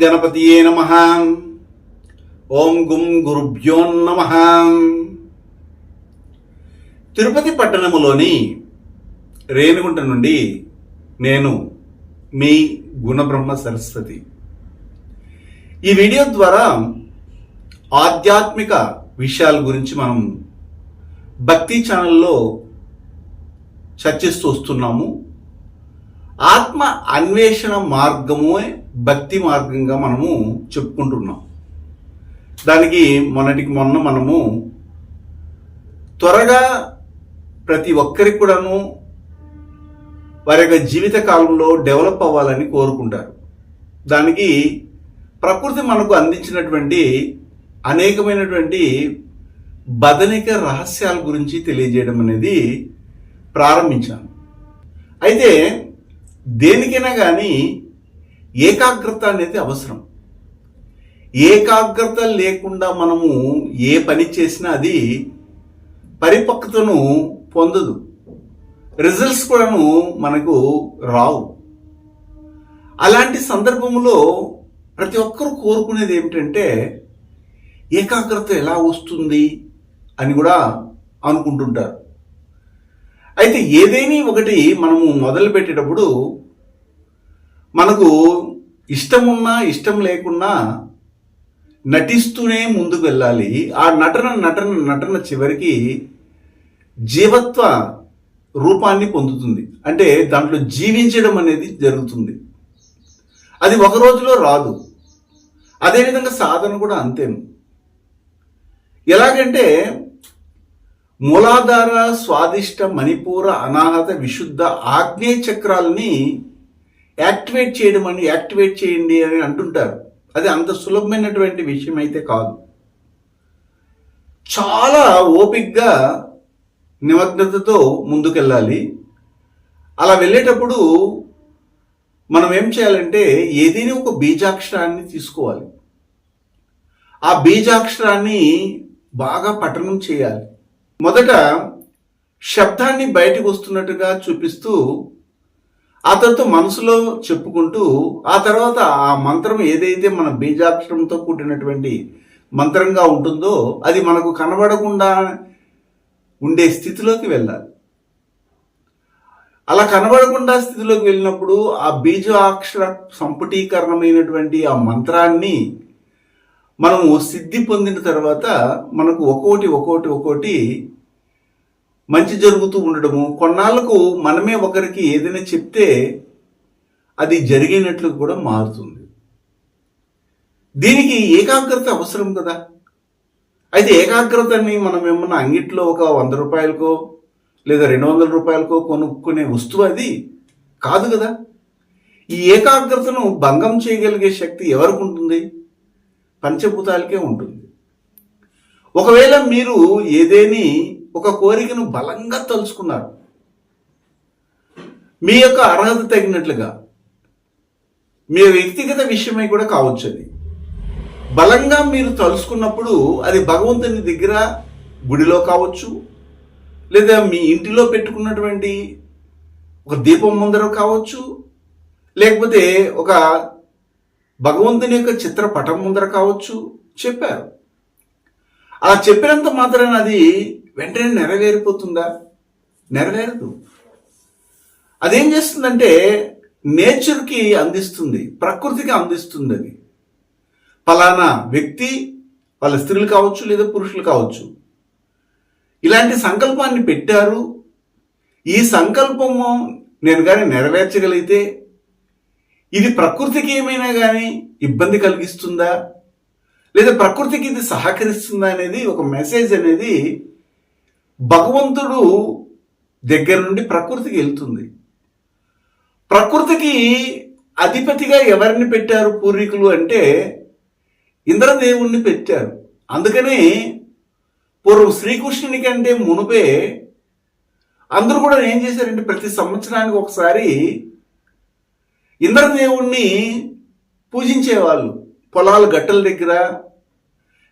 గణపతియే నమః. ఓం గుం గురుభ్యో నమః. తిరుపతి పట్టణములోని రేణిగుంట నుండి నేను మీ గుణబ్రహ్మ సరస్వతి. ఈ వీడియో ద్వారా ఆధ్యాత్మిక విషయాల గురించి మనం భక్తి ఛానల్లో చర్చిస్తూ వస్తున్నాము. ఆత్మ అన్వేషణ మార్గమే భక్తి మార్గంగా మనము చెప్పుకుంటున్నాం. దానికి మొన్న మనము త్వరగా ప్రతి ఒక్కరికి కూడాను వారి యొక్క జీవిత కాలంలో డెవలప్ అవ్వాలని కోరుకుంటారు. దానికి ప్రకృతి మనకు అందించినటువంటి అనేకమైనటువంటి బదనిక రహస్యాల గురించి తెలియజేయడం అనేది ప్రారంభించాను. అయితే దేనికైనా కానీ ఏకాగ్రత అనేది అవసరం. ఏకాగ్రత లేకుండా మనము ఏ పని చేసినా అది పరిపక్వతను పొందదు, రిజల్ట్స్ కూడాను మనకు రావు. అలాంటి సందర్భంలో ప్రతి ఒక్కరూ కోరుకునేది ఏమిటంటే ఏకాగ్రత ఎలా వస్తుంది అని కూడా అనుకుంటుంటారు. అయితే ఏదైనా ఒకటి మనము మొదలు పెట్టేటప్పుడు మనకు ఇష్టం ఉన్నా ఇష్టం లేకున్నా నటిస్తూనే ముందుకు వెళ్ళాలి. ఆ నటన చివరికి జీవత్వ రూపాన్ని పొందుతుంది. అంటే దాంట్లో జీవించడం అనేది జరుగుతుంది. అది ఒక రోజులో రాదు. అదేవిధంగా సాధన కూడా అంతేను. ఎలాగంటే మూలాధార, స్వాదిష్ట, మణిపూర, అనాహత, విశుద్ధ, ఆగ్నేయ చక్రాలని యాక్టివేట్ చేయండి అని అంటుంటారు. అది అంత సులభమైనటువంటి విషయం అయితే కాదు. చాలా ఓపికగా నిమగ్నతతో ముందుకెళ్ళాలి. అలా వెళ్ళేటప్పుడు మనం ఏం చేయాలంటే ఏదైనా ఒక బీజాక్షరాన్ని తీసుకోవాలి. ఆ బీజాక్షరాన్ని బాగా పఠనం చేయాలి. మొదట శబ్దాన్ని బయటకు వస్తున్నట్టుగా చూపిస్తూ ఆ తర్వాత మనసులో చెప్పుకుంటూ ఆ తర్వాత ఆ మంత్రం ఏదైతే మన బీజాక్షరంతో కూడినటువంటి మంత్రంగా ఉంటుందో అది మనకు కనబడకుండా ఉండే స్థితిలోకి వెళ్ళాలి. అలా కనబడకుండా స్థితిలోకి వెళ్ళినప్పుడు ఆ బీజాక్షర సంపుటీకరణమైనటువంటి ఆ మంత్రాన్ని మనము సిద్ధి పొందిన తర్వాత మనకు ఒక్కోటి మంచి జరుగుతూ ఉండడము, కొన్నాళ్లకు మనమే ఒకరికి ఏదైనా చెప్తే అది జరిగినట్లు కూడా మారుతుంది. దీనికి ఏకాగ్రత అవసరం కదా. అయితే ఏకాగ్రతని మనం ఏమన్నా అంగిట్లో ఒక 100 రూపాయలకో లేదా 200 రూపాయలకో కొనుక్కునే వస్తువు అది కాదు కదా. ఈ ఏకాగ్రతను భంగం చేయగలిగే శక్తి ఎవరికి ఉంటుంది? పంచభూతాలకే ఉంటుంది. ఒకవేళ మీరు ఏదేని ఒక కోరికను బలంగా తలుచుకున్నారు, మీ యొక్క అర్హత తగినట్లుగా, మీ వ్యక్తిగత విషయమై కూడా కావచ్చు, అది బలంగా మీరు తలుచుకున్నప్పుడు అది భగవంతుని దగ్గర గుడిలో కావచ్చు, లేదా మీ ఇంటిలో పెట్టుకున్నటువంటి ఒక దీపం ముందర కావచ్చు, లేకపోతే ఒక భగవంతుని యొక్క చిత్రపటం ముందర కావచ్చు చెప్పారు. అలా చెప్పినంత మాత్రాన అది వెంటనే నెరవేరిపోతుందా? నెరవేరదు. అదేం చేస్తుందంటే నేచర్కి అందిస్తుంది, ప్రకృతికి అందిస్తుంది. అది ఫలానా వ్యక్తి, వాళ్ళ స్త్రీలు కావచ్చు లేదా పురుషులు కావచ్చు, ఇలాంటి సంకల్పాన్ని పెట్టారు. ఈ సంకల్పము నేను కానీ నెరవేర్చగలిగితే ఇది ప్రకృతికి ఏమైనా కానీ ఇబ్బంది కలిగిస్తుందా లేదా ప్రకృతికి ఇది సహకరిస్తుందా అనేది ఒక మెసేజ్ అనేది భగవంతుడు దగ్గర నుండి ప్రకృతికి వెళ్తుంది. ప్రకృతికి అధిపతిగా ఎవరిని పెట్టారు పూర్వీకులు అంటే ఇంద్రదేవుణ్ణి పెట్టారు. అందుకనే పూర్వం శ్రీకృష్ణుని కంటే మునుపే అందరూ కూడా ఏం చేశారంటే ప్రతి సంవత్సరానికి ఒకసారి ఇంద్రదేవుణ్ణి పూజించేవాళ్ళు. పొలాల గట్టల దగ్గర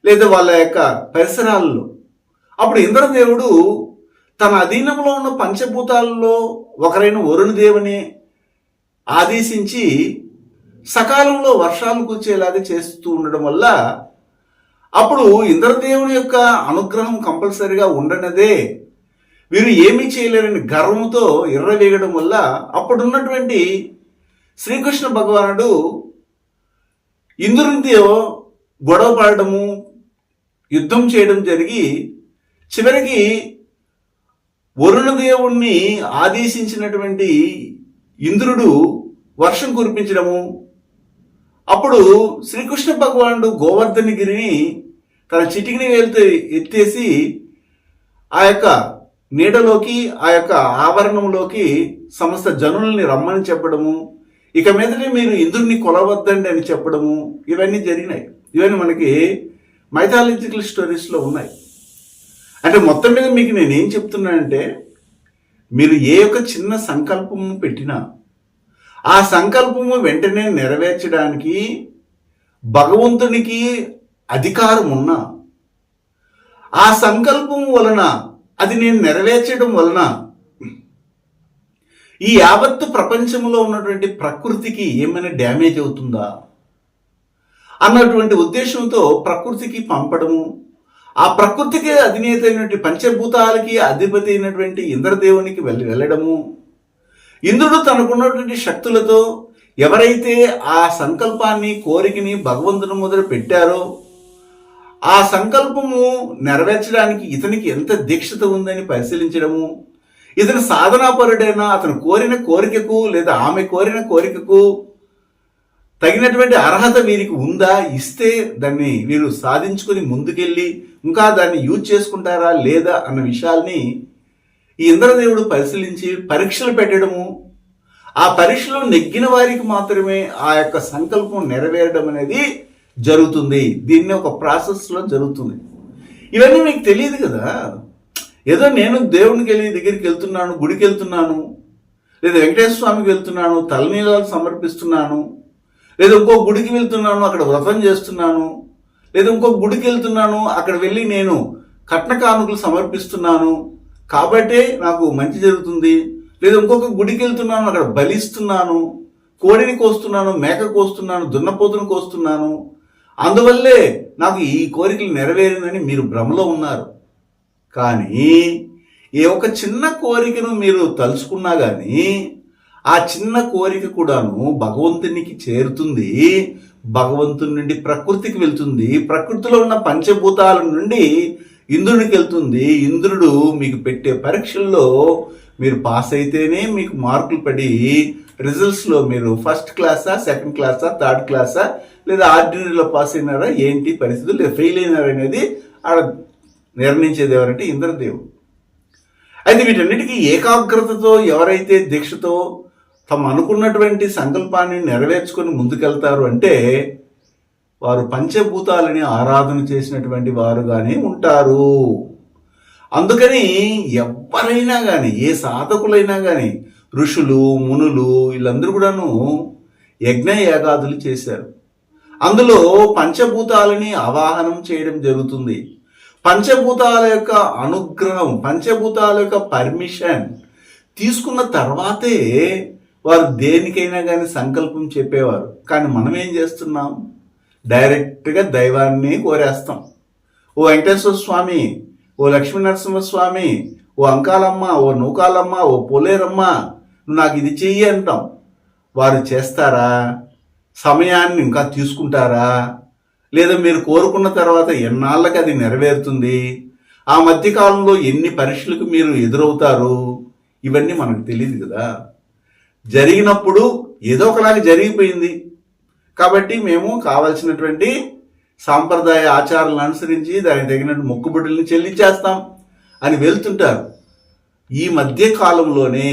లేదా వాళ్ళ యొక్క పరిసరాల్లో. అప్పుడు ఇంద్రదేవుడు తన అధీనంలో ఉన్న పంచభూతాలలో ఒకరైన వరుణదేవుని ఆదేశించి సకాలంలో వర్షాలు కురిచేలాగా చేస్తూ ఉండడం వల్ల అప్పుడు ఇంద్రదేవుని యొక్క అనుగ్రహం కంపల్సరిగా ఉండనదే వీరు ఏమీ చేయలేరని గర్వంతో ఎర్రవేయడం వల్ల అప్పుడున్నటువంటి శ్రీకృష్ణ భగవానుడు ఇంద్రునితో గొడవ పడడము, యుద్ధం చేయడం జరిగి చివరికి వరుణదేవుణ్ణి ఆదేశించినటువంటి ఇంద్రుడు వర్షం కురిపించడము. అప్పుడు శ్రీకృష్ణ భగవానుడు గోవర్ధనగిరిని తన చిటికిని వేలుతో ఎత్తేసి ఆ యొక్క నీడలోకి, ఆ యొక్క ఆవరణంలోకి సమస్త జనుల్ని రమ్మని చెప్పడము, ఇక మీదనే మీరు ఇంద్రుడిని కొలవద్దండి అని చెప్పడము, ఇవన్నీ జరిగినాయి. ఇవన్నీ మనకి మైథాలజికల్ స్టోరీస్లో ఉన్నాయి. అంటే మొత్తం మీద మీకు నేనేం చెప్తున్నానంటే, మీరు ఏ యొక్క చిన్న సంకల్పము పెట్టినా ఆ సంకల్పము వెంటనే నెరవేర్చడానికి భగవంతునికి అధికారం ఉన్నా, ఆ సంకల్పం వలన అది నేను నెరవేర్చడం వలన ఈ యావత్తు ప్రపంచంలో ఉన్నటువంటి ప్రకృతికి ఏమైనా డ్యామేజ్ అవుతుందా అన్నటువంటి ఉద్దేశంతో ప్రకృతికి పంపడము, ఆ ప్రకృతికి అధినేత అయినటువంటి పంచభూతాలకి అధిపతి అయినటువంటి ఇంద్రదేవునికి వెళ్ళడము, ఇంద్రుడు తనకున్నటువంటి శక్తులతో ఎవరైతే ఆ సంకల్పాన్ని, కోరికని భగవంతుని మొదలు పెట్టారో ఆ సంకల్పము నెరవేర్చడానికి ఇతనికి ఎంత దీక్షత ఉందని పరిశీలించడము, ఇతను సాధనాపరుడైనా అతను కోరిన కోరికకు లేదా ఆమె కోరిన కోరికకు తగినటువంటి అర్హత వీరికి ఉందా, ఇస్తే దాన్ని వీరు సాధించుకుని ముందుకెళ్ళి ఇంకా దాన్ని యూజ్ చేసుకుంటారా లేదా అన్న విషయాల్ని ఈ ఇంద్రదేవుడు పరిశీలించి పరీక్షలు పెట్టడము, ఆ పరీక్షలో నెగ్గిన వారికి మాత్రమే ఆ యొక్క సంకల్పం నెరవేరడం అనేది జరుగుతుంది. దీన్ని ఒక ప్రాసెస్లో జరుగుతుంది. ఇవన్నీ మీకు తెలియదు కదా. ఏదో నేను దేవునికి దగ్గరికి వెళ్తున్నాను, గుడికి వెళ్తున్నాను, లేదా వెంకటేశ్వర స్వామికి వెళ్తున్నాను, తలనీలాలు సమర్పిస్తున్నాను, లేదా ఇంకో గుడికి వెళ్తున్నాను, అక్కడ వ్రతం చేస్తున్నాను, లేదా ఇంకో గుడికి వెళ్తున్నాను, అక్కడ వెళ్ళి నేను కట్న కానుకలు సమర్పిస్తున్నాను కాబట్టే నాకు మంచి జరుగుతుంది, లేదా ఇంకొక గుడికి వెళ్తున్నాను, అక్కడ బలిస్తున్నాను, కోడిని కోస్తున్నాను, మేక కోస్తున్నాను, దున్నపోతును కోస్తున్నాను, అందువల్లే నాకు ఈ కోరికలు నెరవేరిందని మీరు భ్రమలో ఉన్నారు. కానీ ఏ ఒక చిన్న కోరికను మీరు తలుచుకున్నా కానీ ఆ చిన్న కోరిక కూడాను భగవంతునికి చేరుతుంది, భగవంతుని నుండి ప్రకృతికి వెళ్తుంది, ప్రకృతిలో ఉన్న పంచభూతాల నుండి ఇంద్రుడికి వెళ్తుంది. ఇంద్రుడు మీకు పెట్టే పరీక్షల్లో మీరు పాస్ అయితేనే మీకు మార్కులు పడి రిజల్ట్స్లో మీరు ఫస్ట్ క్లాసా, సెకండ్ క్లాసా, థర్డ్ క్లాసా, లేదా ఆర్డినరీలో పాస్ అయినారా, ఏంటి పరిస్థితులు, లేదా ఫెయిల్ అయినారా అనేది ఆడ నిర్ణయించేది ఎవరంటే ఇంద్రదేవుడు. అయితే వీటన్నిటికీ ఏకాగ్రతతో ఎవరైతే దీక్షతో తమ అనుకున్నటువంటి సంకల్పాన్ని నెరవేర్చుకొని ముందుకెళ్తారు అంటే వారు పంచభూతాలని ఆరాధన చేసినటువంటి వారుగానే ఉంటారు. అందుకని ఎవరైనా కానీ, ఏ సాధకులైనా కానీ, ఋషులు, మునులు వీళ్ళందరూ కూడాను యజ్ఞ యాగాదులు చేశారు. అందులో పంచభూతాలని ఆవాహనం చేయడం జరుగుతుంది. పంచభూతాల యొక్క అనుగ్రహం, పంచభూతాల యొక్క పర్మిషన్ తీసుకున్న తర్వాతే వారు దేనికైనా కానీ సంకల్పం చెప్పేవారు. కానీ మనం ఏం చేస్తున్నాం, డైరెక్ట్గా దైవాన్ని కోరేస్తాం. ఓ వెంకటేశ్వర స్వామి, ఓ లక్ష్మీనరసింహ స్వామి, ఓ అంకాలమ్మ, ఓ నూకాలమ్మ, ఓ పోలేరమ్మ, నువ్వు నాకు ఇది చెయ్యి అంటాం. వారు చేస్తారా? సమయాన్ని ఇంకా తీసుకుంటారా? లేదా మీరు కోరుకున్న తర్వాత ఎన్నాళ్ళకి అది నెరవేరుతుంది? ఆ మధ్యకాలంలో ఎన్ని పరీక్షలకు మీరు ఎదురవుతారు? ఇవన్నీ మనకు తెలియదు కదా. జరిగినప్పుడు ఏదో ఒకలాగా జరిగిపోయింది కాబట్టి మేము కావాల్సినటువంటి సాంప్రదాయ ఆచారాలను అనుసరించి దానికి తగినట్టు మొక్కుబడుల్ని చెల్లించేస్తాం అని వెళ్తుంటారు. ఈ మధ్య కాలంలోనే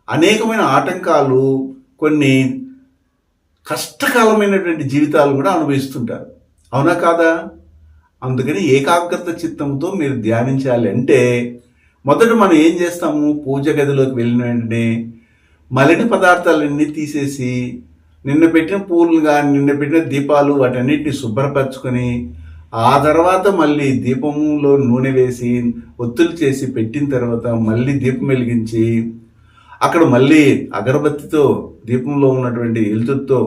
అనేకమైన ఆటంకాలు, కొన్ని కష్టకాలమైనటువంటి జీవితాలను కూడా అనుభవిస్తుంటారు. అవునా కాదా? అందుకని ఏకాగ్రత చిత్తంతో మీరు ధ్యానించాలి అంటే మొదట మనం ఏం చేస్తాము, పూజ గదిలోకి వెళ్ళిన వెంటనే మలిన పదార్థాలన్నీ తీసేసి నిన్న పెట్టిన పూలు కానీ, నిన్న పెట్టిన దీపాలు వాటన్నిటిని శుభ్రపరచుకొని ఆ తర్వాత మళ్ళీ దీపంలో నూనె వేసి ఒత్తులు చేసి పెట్టిన తర్వాత మళ్ళీ దీపం వెలిగించి అక్కడ మళ్ళీ అగరబత్తితో దీపంలో ఉన్నటువంటి ఎలుతుతో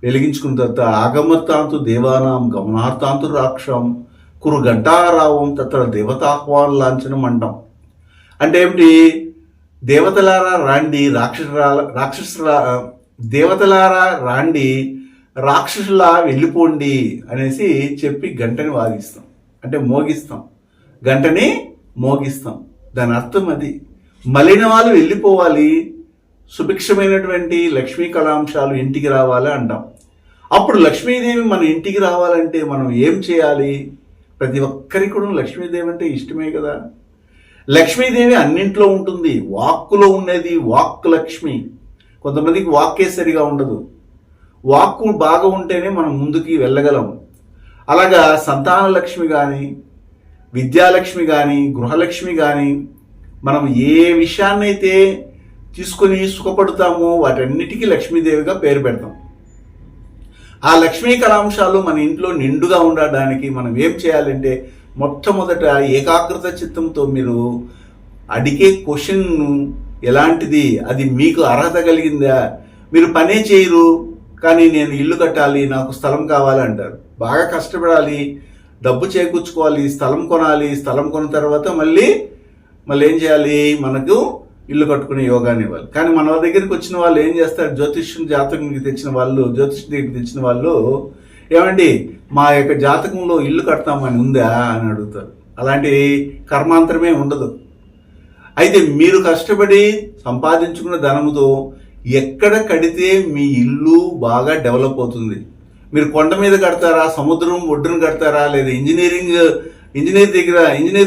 వెలిగించుకున్న తర్వాత ఆగమతాంతు దేవానాం గమనార్థాంతు రాక్షం కురు ఘంటారావం తత్ర దేవతాహ్వాన్ లాంఛనం అంటాం. అంటే ఏమిటి? దేవతలారా రాండి, దేవతలారా రాండి, రాక్షసులా వెళ్ళిపోండి అనేసి చెప్పి గంటని వాదిస్తాం, అంటే మోగిస్తాం, గంటని మోగిస్తాం. దాని అర్థం అది. మలిన వాళ్ళు వెళ్ళిపోవాలి, సుభిక్షమైనటువంటి లక్ష్మీ కళాంశాలు ఇంటికి రావాలి అంటాం. అప్పుడు లక్ష్మీదేవి మన ఇంటికి రావాలంటే మనం ఏం చేయాలి? ప్రతి ఒక్కరికి కూడా లక్ష్మీదేవి అంటే ఇష్టమే కదా. లక్ష్మీదేవి అన్నింట్లో ఉంటుంది. వాక్కులో ఉండేది వాక్కు లక్ష్మి. కొంతమందికి వాక్కే సరిగా ఉండదు. వాక్కు బాగా ఉంటేనే మనం ముందుకి వెళ్ళగలం. అలాగా సంతాన లక్ష్మి కానీ, విద్యాలక్ష్మి కానీ, గృహలక్ష్మి కానీ, మనం ఏ విషయాన్నైతే తీసుకొని సుఖపడతామో వాటన్నిటికీ లక్ష్మీదేవిగా పేరు పెడతాం. ఆ లక్ష్మీ కళాంశాలు మన ఇంట్లో నిండుగా ఉండడానికి మనం ఏం చేయాలంటే, మొట్టమొదట ఏకాగ్రత చిత్తంతో మీరు అడిగే క్వశ్చన్ ఎలాంటిది, అది మీకు అర్హత కలిగిందా? మీరు పనే చేయరు కానీ నేను ఇల్లు కట్టాలి, నాకు స్థలం కావాలి అంటారు. బాగా కష్టపడాలి, డబ్బు చేకూర్చుకోవాలి, స్థలం కొనాలి, స్థలం కొన్న తర్వాత మళ్ళీ ఏం చేయాలి? మనకు ఇల్లు కట్టుకునే యోగాన్ని ఇవ్వాలి. కానీ మన దగ్గరికి వచ్చిన వాళ్ళు ఏం చేస్తారు? జ్యోతిష్యం జాతకంకి తెచ్చిన వాళ్ళు, జ్యోతిష్ దగ్గరికి తెచ్చిన వాళ్ళు ఏమండి మా యొక్క జాతకంలో ఇల్లు కడతామని ఉందా అని అడుగుతారు. అలాంటి కర్మాంతరమే ఉండదు. అయితే మీరు కష్టపడి సంపాదించుకున్న ధనముతో ఎక్కడ కడితే మీ ఇల్లు బాగా డెవలప్ అవుతుంది? మీరు కొండ మీద కడతారా, సముద్రం ఒడ్డున కడతారా, లేదా ఇంజనీర్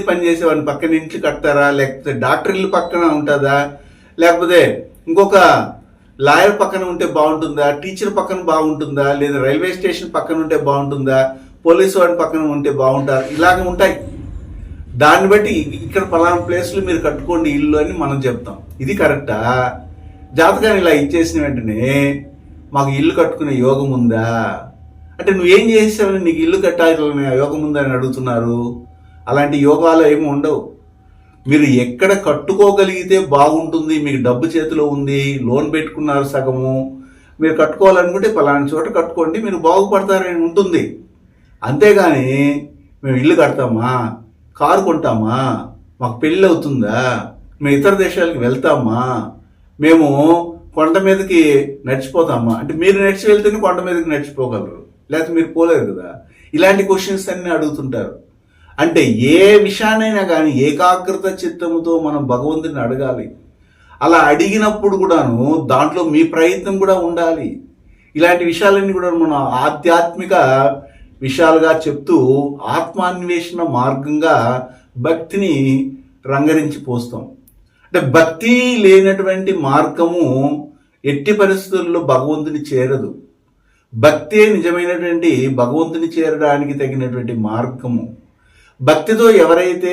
పని చేసే వాడిని పక్కన ఇంట్లో కడతారా, లేకపోతే డాక్టర్ ఇల్లు పక్కన ఉంటుందా, లేకపోతే ఇంకొక లాయర్ పక్కన ఉంటే బాగుంటుందా, టీచర్ పక్కన బాగుంటుందా, లేదా రైల్వే స్టేషన్ పక్కన ఉంటే బాగుంటుందా, పోలీసు వాడి పక్కన ఉంటే బాగుంటారు? ఇలాగ ఉంటాయి. దాన్ని బట్టి ఇక్కడ పలానా ప్లేస్లు మీరు కట్టుకోండి ఇల్లు అని మనం చెప్తాం. ఇది కరెక్టా? జాతకాన్ని ఇలా ఇచ్చేసిన వెంటనే మాకు ఇల్లు కట్టుకునే యోగం ఉందా అంటే, నువ్వేం చేసావని నీకు ఇల్లు కట్టాలని యోగం ఉందా అని అడుగుతున్నారు. అలాంటి యోగాలు ఏమి ఉండవు. మీరు ఎక్కడ కట్టుకోగలిగితే బాగుంటుంది, మీకు డబ్బు చేతిలో ఉంది, లోన్ పెట్టుకున్నారు సగము, మీరు కట్టుకోవాలనుకుంటే పలానా చోట కట్టుకోండి, మీరు బాగుపడతారని ఉంటుంది. అంతేగాని మేము ఇల్లు కడతామా, కారు కొంటామా, మాకు పెళ్ళి అవుతుందా, మేము ఇతర దేశాలకు వెళ్తామా, మేము కొండ మీదకి నడిచిపోతామా అంటే, మీరు నడిచి వెళ్తేనే కొండ మీదకి నడిచిపోగలరు, లేకపోతే మీరు పోలేరు కదా. ఇలాంటి క్వశ్చన్స్ అన్ని అడుగుతుంటారు. అంటే ఏ విషయాన్నైనా కానీ ఏకాగ్రత చిత్తముతో మనం భగవంతుని అడగాలి. అలా అడిగినప్పుడు కూడాను దాంట్లో మీ ప్రయత్నం కూడా ఉండాలి. ఇలాంటి విషయాలన్నీ కూడా మనం ఆధ్యాత్మిక విషయాలుగా చెప్తూ ఆత్మాన్వేషణ మార్గంగా భక్తిని రంగరించి పోస్తాం. అంటే భక్తి లేనటువంటి మార్గము ఎట్టి పరిస్థితుల్లో భగవంతుని చేరదు. భక్తే నిజమైనటువంటి భగవంతుని చేరడానికి తగినటువంటి మార్గము. భక్తితో ఎవరైతే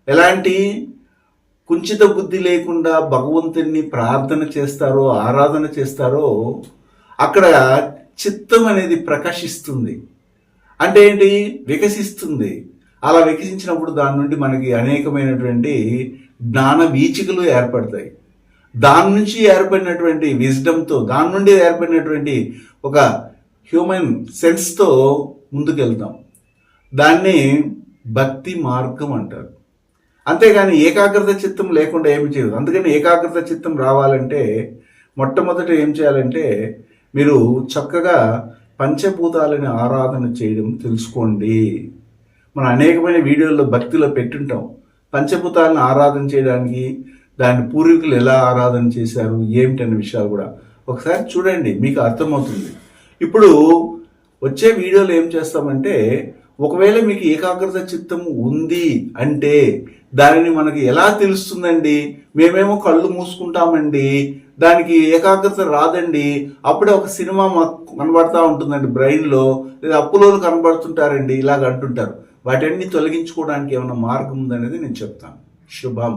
ఎలాంటి కుంచిత బుద్ధి లేకుండా భగవంతుని ప్రార్థన చేస్తారో, ఆరాధన చేస్తారో, అక్కడ చిత్తం అనేది ప్రకాశిస్తుంది. అంటే ఏంటి? వికసిస్తుంది. అలా వికసించినప్పుడు దాని నుండి మనకి అనేకమైనటువంటి జ్ఞాన వీచికలు ఏర్పడతాయి. దాని నుంచి ఏర్పడినటువంటి విజ్డమ్తో, దాని నుండి ఏర్పడినటువంటి ఒక హ్యూమన్ సెన్స్తో ముందుకెళ్తాం. దాన్ని భక్తి మార్గం అంటారు. అంతేగాని ఏకాగ్రత చిత్తం లేకుండా ఏమి చేయదు. అందుకని ఏకాగ్రత చిత్తం రావాలంటే మొట్టమొదట ఏం చేయాలంటే, మీరు చక్కగా పంచభూతాలని ఆరాధన చేయడం తెలుసుకోండి. మనం అనేకమైన వీడియోల్లో భక్తిలో పెట్టుంటాం. పంచభూతాలను ఆరాధన చేయడానికి దాని పూర్వీకులు ఎలా ఆరాధన చేశారు ఏమిటనే విషయాలు కూడా ఒకసారి చూడండి, మీకు అర్థమవుతుంది. ఇప్పుడు వచ్చే వీడియోలో ఏం చేస్తామంటే, ఒకవేళ మీకు ఏకాగ్రత చిత్తం ఉంది అంటే దానిని మనకి ఎలా తెలుస్తుందండి? మేమేమో కళ్ళు మూసుకుంటామండి, దానికి ఏకాగ్రత రాదండి, అప్పుడే ఒక సినిమా మాకు కనబడతా ఉంటుందండి బ్రెయిన్లో, లేదా అప్పులోలు కనబడుతుంటారండి, ఇలాగ అంటుంటారు. వాటన్ని తొలగించుకోవడానికి ఏమైనా మార్గం ఉందనేది నేను చెప్తాను. శుభం.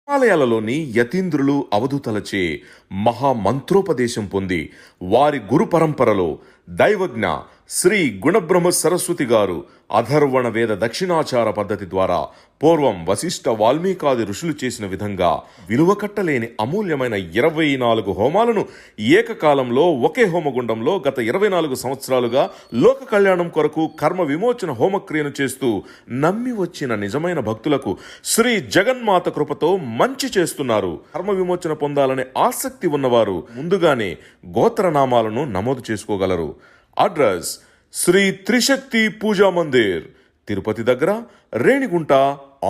హిమాలయాలలోని యతీంద్రులు అవధూతలచే మహామంత్రోపదేశం పొంది వారి గురు పరంపరలో దైవజ్ఞ శ్రీ గుణబ్రహ్మ సరస్వతి గారు అధర్వణ వేద దక్షిణాచార పద్ధతి ద్వారా పూర్వం వశిష్ఠ వాల్మీకాది ఋషులు చేసిన విధంగా విలువ కట్టలేని అమూల్యమైన 24 హోమాలను ఏకకాలంలో ఒకే హోమగుండంలో గత 24 సంవత్సరాలుగా లోక కళ్యాణం కొరకు కర్మ విమోచన హోమక్రియను చేస్తూ నమ్మి వచ్చిన నిజమైన భక్తులకు శ్రీ జగన్మాత కృపతో మంచి చేస్తున్నారు. కర్మ విమోచన పొందాలనే ఆసక్తి ఉన్నవారు ముందుగానే గోత్రనామాలను నమోదు చేసుకోగలరు. అడ్రస్ శ్రీ త్రిశక్తి పూజా మందిర్, తిరుపతి దగ్గర, రేణిగుంట,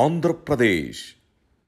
ఆంధ్రప్రదేశ్.